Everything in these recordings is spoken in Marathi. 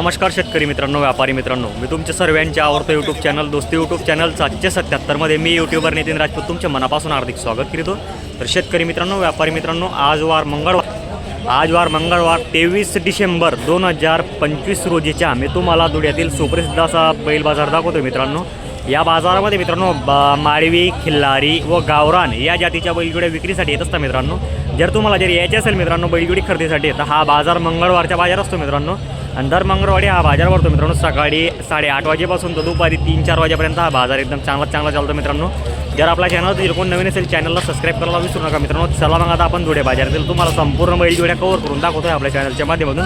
नमस्कार शेतकरी मित्रांनो, व्यापारी मित्रांनो, मी तुमच्या सर्वांच्या आवडतं यूट्यूब चॅनल दोस्ती यूट्यूब चॅनल 777 मी यूट्यूबर नितीन राजपूत तुमच्या मनापासून हार्दिक स्वागत करतो. तर शेतकरी मित्रांनो, व्यापारी मित्रांनो, आज वार मंगळवार 23 डिसेंबर 2025 रोजीच्या मी तुम्हाला धुळ्यातील सुप्रसिद्ध असा बैल बाजार दाखवतो. मित्रांनो, या बाजारामध्ये मित्रांनो माळवी, खिल्लारी व गावरान या जातीच्या बैलजोड्या विक्रीसाठी येत असतात. मित्रांनो, जर तुम्हाला यायचे असेल मित्रांनो बैलजोडी खरेदीसाठी, तर हा बाजार मंगळवारचा बाजार असतो मित्रांनो. आणि दर मंगळवारी हा बाजार भरतो मित्रांनो. सकाळी 8:30 वाजेपासून तर दुपारी 3-4 वाजेपर्यंत हा बाजार एकदम चांगला चालतो मित्रांनो. जर आपल्या चॅनल कोण नवीन असेल चॅनलला सबस्क्राईब करायला विसरू नका मित्रांनो. चला मग आता आपण धुळे बाजारातील तुम्हाला संपूर्ण बैलजोड्या कव्हर करून दाखवतो आहे आपल्या चॅनलच्या माध्यमातून.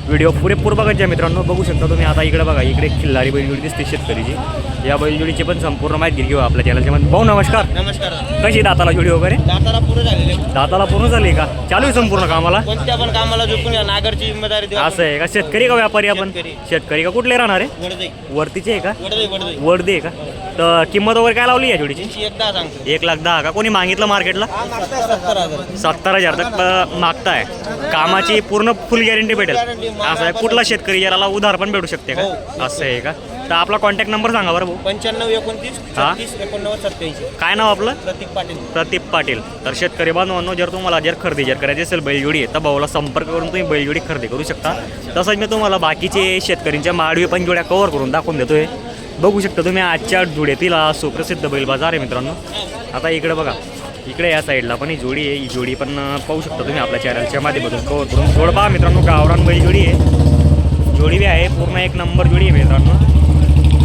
व्हिडिओ पुरेपूर बघायचे मित्रांनो. बघू शकता तुम्ही. आता इकडे बघा, इकडे खिल्लारी बैलजोडी दिसते शेतकरीची. या बैलजोडीची पण संपूर्ण माहिती घेऊ आपल्या चॅनलच्या मध्ये. भाऊ नमस्कार. नमस्कार. कशी दाताला जोडी वगैरे? दाताला पूर्ण झालेले. दाताला पूर्ण झाली का? चालू आहे संपूर्ण कामाला? कोणत्या पण कामाला झोपून या, नागरची जिम्मेदारी देऊ. असं आहे का? शेतकरी का व्यापारी आपण? शेतकरी का? कुठले राहणार आहे? वडदे. वरतीचे आहे का? वडदे. वडदे आहे का? तर किंमत वगैरे काय लावली या जोडीची? 110 सांगतो. 1,10,000 का? कोणी मागितलं मार्केटला? 70,000. 70,000 तक मागताय. कामाची पूर्ण फुल गॅरंटी भेटेल असं आहे? कुठला शेतकरी याला उधार पण भेटू शकते का? असं आहे का? तर आपला कॉन्टॅक्ट नंबर सांगा बरं भाऊ. 95 29 36 89 87. काय नाव आपलं? प्रतीक पाटील. तर शेतकरी बांधवांनो, जर तुम्हाला खरेदी करायची असेल बैलजोडी, तर भाऊला संपर्क करून तुम्ही बैलजोडी खरेदी करू शकता. तसंच मी तुम्हाला बाकीचे शेतकऱ्यांच्या माडवी पण जोड्या कव्हर करून दाखवून देतोय. बघू शकता तुम्ही. आजच्या धुळ्यातील सुप्रसिद्ध बैल बाजार आहे मित्रांनो. आता इकडे बघा, इकडे या साईडला पण ही जोडी आहे. ही जोडी पण पाहू शकता तुम्ही आपल्या चॅनलच्या माध्यमातून कव्हर करून. जोड पहा मित्रांनो, गावरान बैलजोडी आहे. जोडी बी आहे, पूर्ण एक नंबर जोडी आहे मित्रांनो.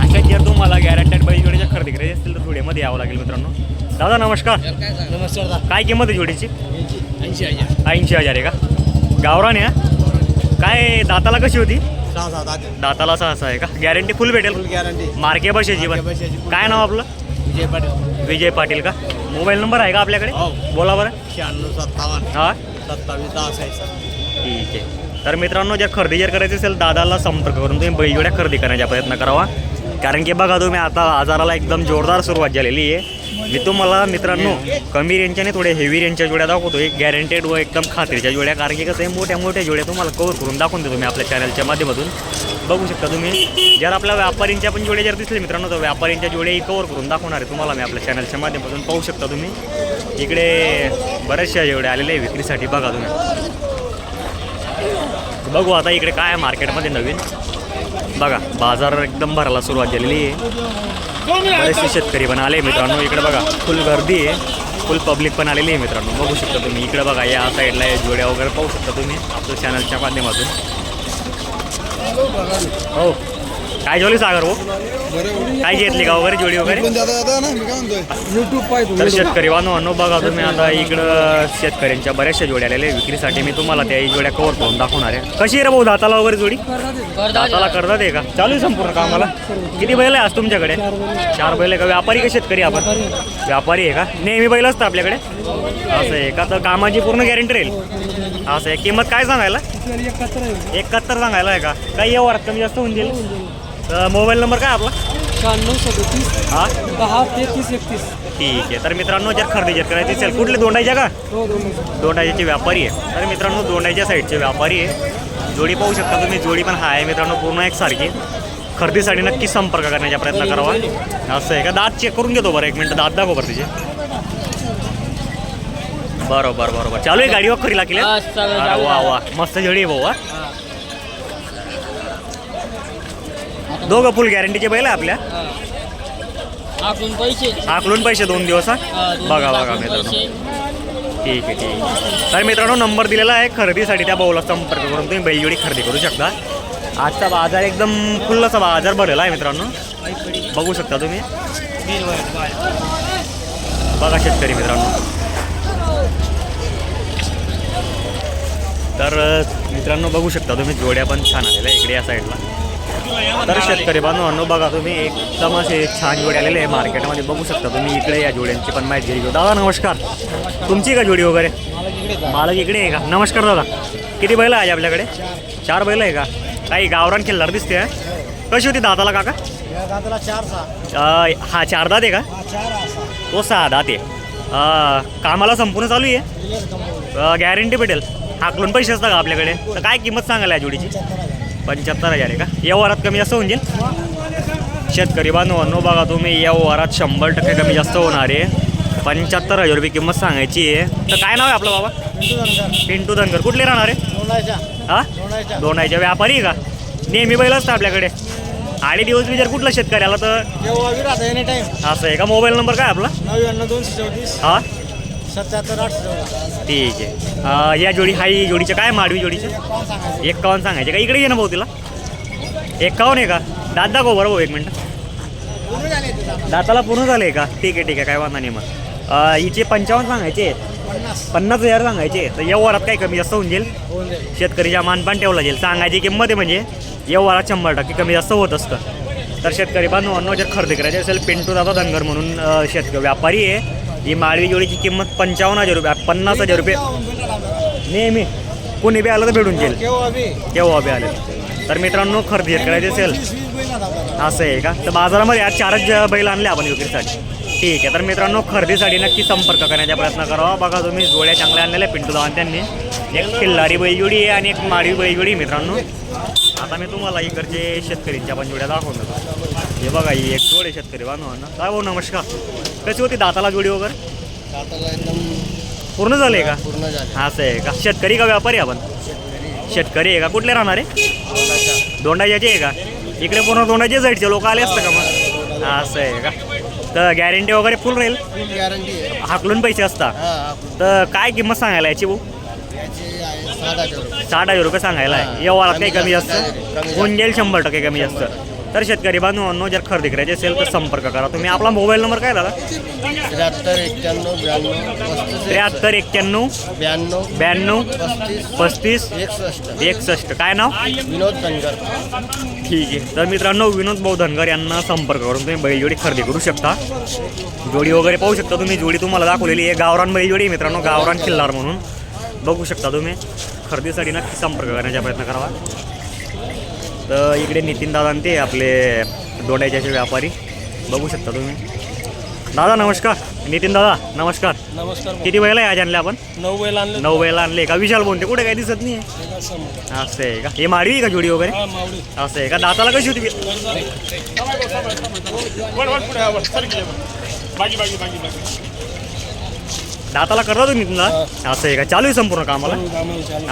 अशाच जर तुम्हाला गॅरंटेड बैलजोडीच्या खरेदी करायची असतील तर धुळ्यामध्ये यावं लागेल मित्रांनो. दादा नमस्कार. नमस्कार. काय किंमत आहे जोडीची? 80,000. 80,000 आहे का? गावरान आहे. काय दाताला कशी होती? 6 दाताला 6 आहे का? गॅरंटी फुल भेटेल? गॅरंटी. मार्के बसेची पण. काय नाव आपलं? विजय पाटील. विजय पाटील का? मोबाईल नंबर आहे का आपल्याकडे? बोला बरं. 96 57 हां 27 10. ठीक आहे. तर मित्रांनो, जर खरेदी करायची असेल दादाला संपर्क करून तुम्ही बैलजोड्या खरेदी करण्याचा प्रयत्न करावा. कारण की बघा तुम्ही, आता बाजाराला एकदम जोरदार सुरुवात झालेली आहे. मी तुम्हाला मित्रांनो कमी रेंजच्या थोडे हेवी रेंजच्या जोड्या दाखवतो. एक गॅरंटेड व एकदम खात्रीच्या जोड्या. कारण की कसं आहे, मोठ्या जोड्या तुम्हाला कव्हर करून दाखवून देतो मी आपल्या चॅनलच्या माध्यमातून. बघू शकता तुम्ही. जर आपल्या व्यापारींच्या पण जोड्या जर दिसले मित्रांनो, तर व्यापारींच्या जोड्याही कव्हर करून दाखवणार आहे तुम्हाला मी आपल्या चॅनलच्या माध्यमातून. पाहू शकता तुम्ही. इकडे बऱ्याचशा जोड्या आलेल्या आहे विक्रीसाठी. बघा तुम्ही. बघू आता इकडे काय आहे मार्केटमध्ये नवीन. बघा, बाजार एकदम भरायला सुरुवात झालेली आहे. बरेचसे शेतकरी पण आले मित्रांनो. इकडे बघा, फुल गर्दी आहे, फुल पब्लिक पण आलेली आहे मित्रांनो. बघू शकता तुम्ही. इकडे बघा, या साईडला जोड्या वगैरे पाहू शकता तुम्ही आपल्या चॅनलच्या माध्यमातून. हो, काय जेवली सागर हो? काय घेतली का वगैरे जोडी वगैरे? तर शेतकरी बांधवांनो, बघा तुम्ही. आता इकडं शेतकऱ्यांच्या बऱ्याचशा जोड्या आलेल्या विक्रीसाठी. मी तुम्हाला त्या जोड्या कव्हर करून दाखवणार आहे. कशी आहे रे भाऊ दाताला वगैरे जोडी? दाताला करतात आहे का? चालू आहे संपूर्ण कामाला. किती बैल आहे आज तुमच्याकडे? 4 बैल आहे का? व्यापारी का शेतकरी आपण? व्यापारी आहे का? नेहमी बैल असतं आपल्याकडे? असं आहे का? तर कामाची पूर्ण गॅरंटी राहील असं आहे. किंमत काय सांगायला? 71 सांगायला आहे का? काही व्यवहारात कमी जास्त होऊन जाईल. तर मोबाईल नंबर काय आपला? 96 37 हां 10 33 31. ठीक आहे. तर मित्रांनो, जर खरेदी करायची असेल, कुठले दोंडायच्या का? दोंडायचे व्यापारी आहे. तर मित्रांनो, दोंडायच्या साईडचे व्यापारी आहे. जोडी पाहू शकता तुम्ही. जोडी पण हा आहे मित्रांनो, पूर्ण एकसारखी. खरेदीसाठी नक्की संपर्क करण्याचा प्रयत्न करावा. असं आहे का? दात चेक करून घेतो बरं. 1 मिनिट दात दाखव बरं तिचे. बरोबर चालू आहे गाडी खरीला केली. वा मस्त जोडी आहे भाऊ. दोघं फुल गॅरंटीचे बैल आहे आपल्या. आकलून पैसे 2 दिवस. बघा मित्रांनो. ठीक आहे. तर मित्रांनो, नंबर दिलेला आहे. खरेदीसाठी त्या भाऊला संपर्क करून तुम्ही बैलजोडी खरेदी करू शकता. आजचा बाजार एकदम फुल असा बाजार भरलेला आहे मित्रांनो. बघू शकता तुम्ही. बघा शेतकरी मित्रांनो. तर मित्रांनो, बघू शकता तुम्ही. जोड्या पण छान आलेल्या आहे इकडे या साईडला. तर शेतकरी बांधवांनो, बघा तुम्ही. एकदम असे छान जोडी आलेले आहे मार्केटमध्ये. बघू शकता तुम्ही. इकडे या जोड्यांची पण माहिती घेऊ. दादा नमस्कार. तुमची का जोडी वगैरे? मालक इकडे आहे का? नमस्कार दादा. किती बैल आहे आपल्याकडे? 4 बैल आहे का? काही गावरान खिल्लार दिसते. कशी होती दाताला काका? हा 4 दात आहे का? तो 6 दात आहे. कामाला संपूर्ण चालू आहे? गॅरंटी भेटेल? हाकलून पैसे असतात का आपल्याकडे? तर काय किंमत सांगायला या जोडीची? 75,000 आहे का? व्यवहारात कमी जास्त होऊन जाईल. शेतकरी बांधवांनो बघा तुम्ही, व्यवहारात 100% कमी जास्त होणार आहे. 75,000 रुपये किंमत सांगायची आहे. तर काय नाव आहे आपलं बाबा? पिंटू धनगर. कुठले राहणार आहे? हा, दोंडायच्या व्यापारी आहे का? नेहमी बैल असतं आपल्याकडे. आणि दिवस जर कुठला शेतकरी आला तर एनी टाइम. असं आहे का? मोबाईल नंबर काय आपला? 99-234 हा 77-814. ठीक आहे. या जोडी हाई जोडीचं काय माडवी जोडीचं? 51 सांगायचे का? इकडे ये ना भाऊ तिला. 51 आहे का? दात दाखव बरं भाऊ, 1 मिनटं. दाताला पूर्ण झाले का? ठीक आहे काय वांधा नाही मग. हिचे 55 सांगायचे, 50,000 सांगायचे. तर व्यवहारात काही कमी जास्त होऊन जाईल. शेतकरीच्या मानपान ठेवला जाईल. सांगायची किंमत आहे म्हणजे व्यवहारात 100% कमी जास्त होत असतं. तर शेतकरी बांधवांनो जर खरेदी करायची असेल, पिंटू दादा धनगर म्हणून शेतकरी व्यापारी आहे. ही माळवी जोडीची किंमत 55,000 रुपये, 50,000 रुपये. नेहमी कोणी बी आलं तर भेटून जाईल, केव्हा बी आलं. तर मित्रांनो खरेदी करायची असेल असं आहे का? तर बाजारामध्ये आज 4च बैल आणले आपण विक्रीसाठी. ठीक आहे. तर मित्रांनो खरेदीसाठी नक्की संपर्क करण्याचा प्रयत्न करावा. बघा तुम्ही जोड्या चांगल्या आणलेल्या पिंटू दादा त्यांनी. एक खिल्लारी बैलजोडी आहे आणि एक माळवी बैलजोडी. मित्रांनो आता मी तुम्हाला इकडचे शेतकरींच्या पण जोड्या दाखवून देतो. हे बघा ही एक जोड आहे शेतकरी बांधवांना. काय भाऊ नमस्कार. कशी होती दाताला जोडी वगैरे? एकदम पूर्ण झाले का? पूर्ण झाले. असं आहे का? शेतकरी का व्यापारी आपण? शेतकरी आहे का? कुठले राहणार आहे? दोंडाच्याचे आहे का? इकडे पूर्ण दोंडाच्या साईडचे लोक आले असतं का मग? असं आहे का? तर गॅरंटी वगैरे फुल राहील? गॅरंटी आहे. हाकलून पैसे असतात. तर काय किंमत सांगायला याची भाऊ? 60,000 रुपये सांगायला आहे. व्यवहारात काही कमी जास्त होऊन जाईल, 100% कमी जास्त. तर शेतकरी बांधवांनो जर खरेदी करायची असेल तर संपर्क करा तुम्ही. आपला मोबाईल नंबर काय दादा? 93 91 92 35 61. काय नाव? विनोद धनगर. ठीक आहे. तर मित्रांनो विनोद भाऊ धनगर यांना संपर्क करून तुम्ही बैलजोडी खरेदी करू शकता. जोडी वगैरे पाहू शकता तुम्ही. जोडी तुम्हाला दाखवलेली आहे गावरान बैलजोडी. मित्रांनो गावरान खिल्लार म्हणून बघू शकता तुम्ही. खरेदीसाठी नक्की संपर्क करण्याचा प्रयत्न करावा. तर इकडे नितीन दादा ते आपले दोंडाच्याचे व्यापारी बघू शकता तुम्ही. दादा नमस्कार. नितीन दादा नमस्कार. नमस्कार. किती बैल आहे आज आणले आपण? 9 बैल आणले. 9 बैल आणले का? विशाल बोलते कुठे काही दिसत नाही. असं आहे का? हे माडवी का जोडी वगैरे? असं आहे का? दाताला कशी होती? दाताला करता तुम्ही तुमचा? असं आहे का? चालू आहे संपूर्ण कामाला?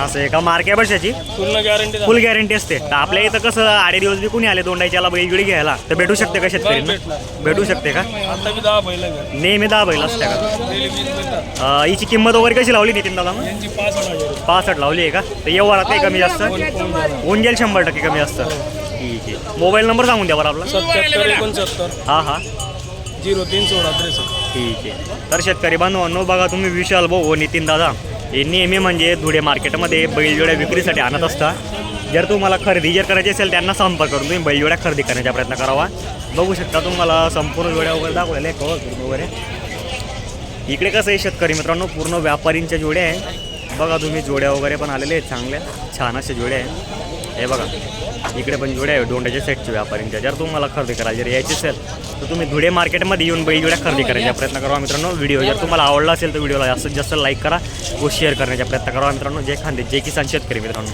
असं आहे का? मार्के वर्षाची फुल गॅरंटी असते. तर आपल्या इथं कसं 8 दिवस बी कोणी आले दोंडाच्याला बैलजोडी घ्यायला तर भेटू शकते का शेतकऱ्यांना? भेटू शकते का? नेहमी 10 बैल असते का? हिची किंमत वगैरे कशी लावली नितीन दादा? 65 लावली आहे का? तर व्यवहारात काही कमी जास्त होऊन जाईल, 100% कमी जास्त. ठीक आहे. मोबाईल नंबर सांगून द्या बरं आपला. 77-69 हां हां 03-16-63. ठीक आहे. तर शेतकरी बांधवांनो बघा तुम्ही विशाल भाऊ नितीन दादा हे नेहमी म्हणजे धुळे मार्केटमध्ये बैलजोड्या विक्रीसाठी आणत असतात. जर तुम्हाला खरेदी जर करायची असेल त्यांना संपर्क करून तुम्ही बैलजोड्या खरेदी करण्याचा प्रयत्न करावा. बघू शकता तुम्हाला संपूर्ण जोड्या वगैरे दाखवलेल्या आहे कवर वगैरे. इकडे कसं आहे शेतकरी मित्रांनो पूर्ण व्यापारींच्या जोड्या आहे. बघा तुम्ही जोड्या वगैरे पण आलेल्या आहेत चांगल्या छान अशा जोड्या आहे. हे बघा इकडे पण जोड्या आहे दोंडाच्या सेटच्या व्यापारींच्या. जर तुम्हाला खरेदी करायची जर यायची असेल तर तुम्ही धुळे मार्केटमध्ये येऊन बैलजोड्या खरेदी करण्याचा प्रयत्न करा मित्रांनो. व्हिडिओ जर तुम्हाला आवडला असेल तर व्हिडिओला जास्तीत जास्त लाईक करा व शेअर करण्याचा प्रयत्न करा मित्रांनो. जय खानदेश जय किसान शेतकरी मित्रांनो.